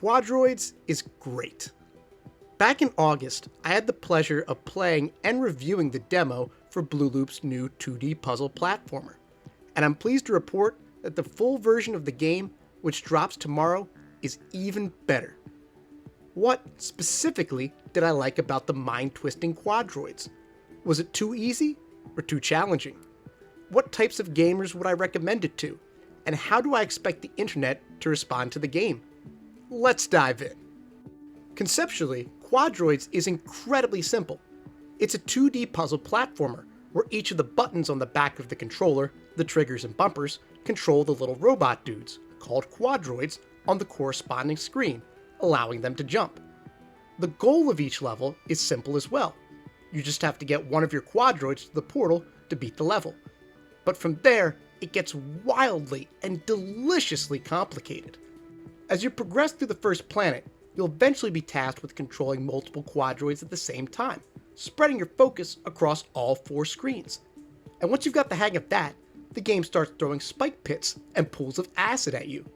Quadroids is great. Back in August, I had the pleasure of playing and reviewing the demo for Blue Loop's new 2D puzzle platformer, and I'm pleased to report that the full version of the game, which drops tomorrow, is even better. What, specifically, did I like about the mind-twisting Quadroids? Was it too easy or too challenging? What types of gamers would I recommend it to? And how do I expect the internet to respond to the game? Let's dive in. Conceptually, Quadroids is incredibly simple. It's a 2D puzzle platformer where each of the buttons on the back of the controller, the triggers and bumpers, control the little robot dudes, called Quadroids, on the corresponding screen, allowing them to jump. The goal of each level is simple as well. You just have to get one of your Quadroids to the portal to beat the level. But from there, it gets wildly and deliciously complicated. As you progress through the first planet, you'll eventually be tasked with controlling multiple Quadroids at the same time, spreading your focus across all 4 screens. And once you've got the hang of that, the game starts throwing spike pits and pools of acid at you.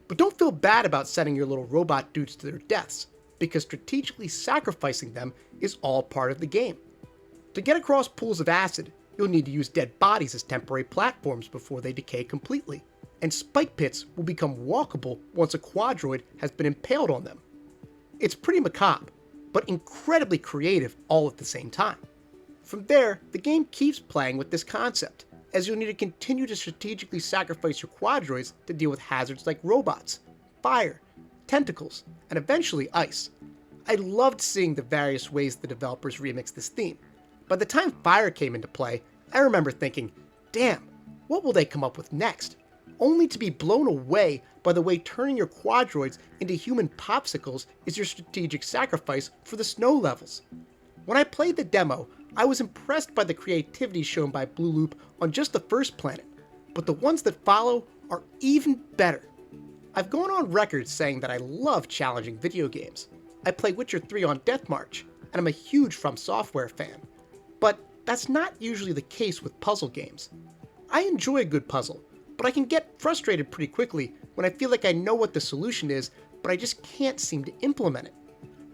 But don't feel bad about sending your little robot dudes to their deaths, because strategically sacrificing them is all part of the game. To get across pools of acid, you'll need to use dead bodies as temporary platforms before they decay completely, and spike pits will become walkable once a Quadroid has been impaled on them. It's pretty macabre, but incredibly creative all at the same time. From there, the game keeps playing with this concept, as you'll need to continue to strategically sacrifice your Quadroids to deal with hazards like robots, fire, tentacles, and eventually ice. I loved seeing the various ways the developers remixed this theme. By the time fire came into play, I remember thinking, damn, what will they come up with next? Only to be blown away by the way turning your Quadroids into human popsicles is your strategic sacrifice for the snow levels. When I played the demo, I was impressed by the creativity shown by Blue Loop on just the first planet, but the ones that follow are even better. I've gone on record saying that I love challenging video games. I play Witcher 3 on Death March, and I'm a huge From Software fan. But that's not usually the case with puzzle games. I enjoy a good puzzle, but I can get frustrated pretty quickly when I feel like I know what the solution is, but I just can't seem to implement it.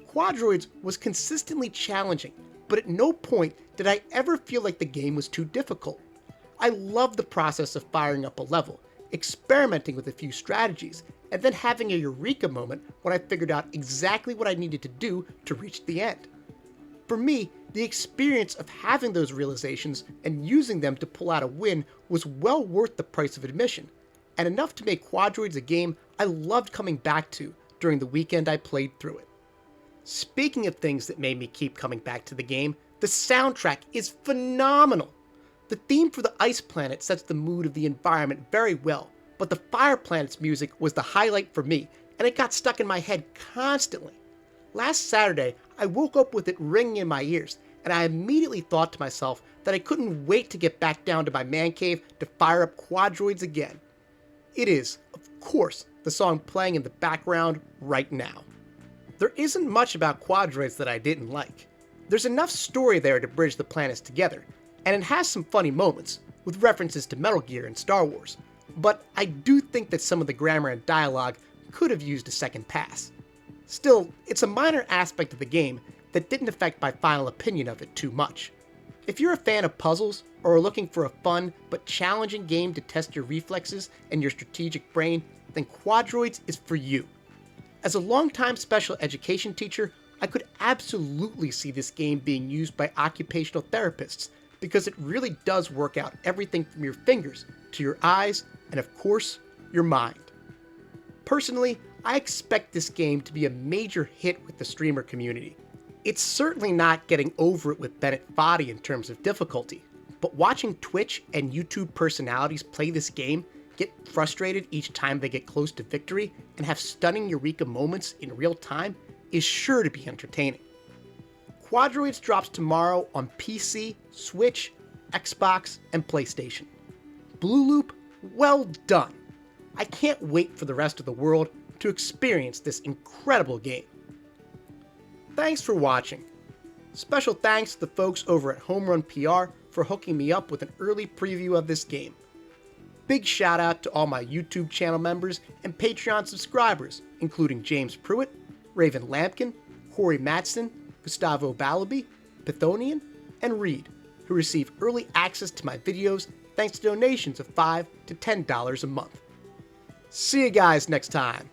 Quadroids was consistently challenging, but at no point did I ever feel like the game was too difficult. I loved the process of firing up a level, experimenting with a few strategies, and then having a eureka moment when I figured out exactly what I needed to do to reach the end. For me, the experience of having those realizations and using them to pull out a win was well worth the price of admission, and enough to make Quadroids a game I loved coming back to during the weekend I played through it. Speaking of things that made me keep coming back to the game, the soundtrack is phenomenal. The theme for the Ice Planet sets the mood of the environment very well, but the Fire Planet's music was the highlight for me, and it got stuck in my head constantly. Last Saturday, I woke up with it ringing in my ears, and I immediately thought to myself that I couldn't wait to get back down to my man cave to fire up Quadroids again. It is, of course, the song playing in the background right now. There isn't much about Quadroids that I didn't like. There's enough story there to bridge the planets together, and it has some funny moments, with references to Metal Gear and Star Wars, but I do think that some of the grammar and dialogue could have used a second pass. Still, it's a minor aspect of the game that didn't affect my final opinion of it too much. If you're a fan of puzzles, or are looking for a fun but challenging game to test your reflexes and your strategic brain, then Quadroids is for you. As a longtime special education teacher, I could absolutely see this game being used by occupational therapists, because it really does work out everything from your fingers to your eyes and, of course, your mind. Personally, I expect this game to be a major hit with the streamer community. It's certainly not getting over it with Bennett Foddy in terms of difficulty, but watching Twitch and YouTube personalities play this game, get frustrated each time they get close to victory, and have stunning eureka moments in real time is sure to be entertaining. Quadroids drops tomorrow on PC, Switch, Xbox, and PlayStation. Blue Loop, well done! I can't wait for the rest of the world to experience this incredible game. Thanks for watching. Special thanks to the folks over at Home Run PR for hooking me up with an early preview of this game. Big shout out to all my YouTube channel members and Patreon subscribers, including James Pruitt, Raven Lampkin, Corey Matson, Gustavo Balabi, Pythonian, and Reed, who receive early access to my videos thanks to donations of $5 to $10 a month. See you guys next time.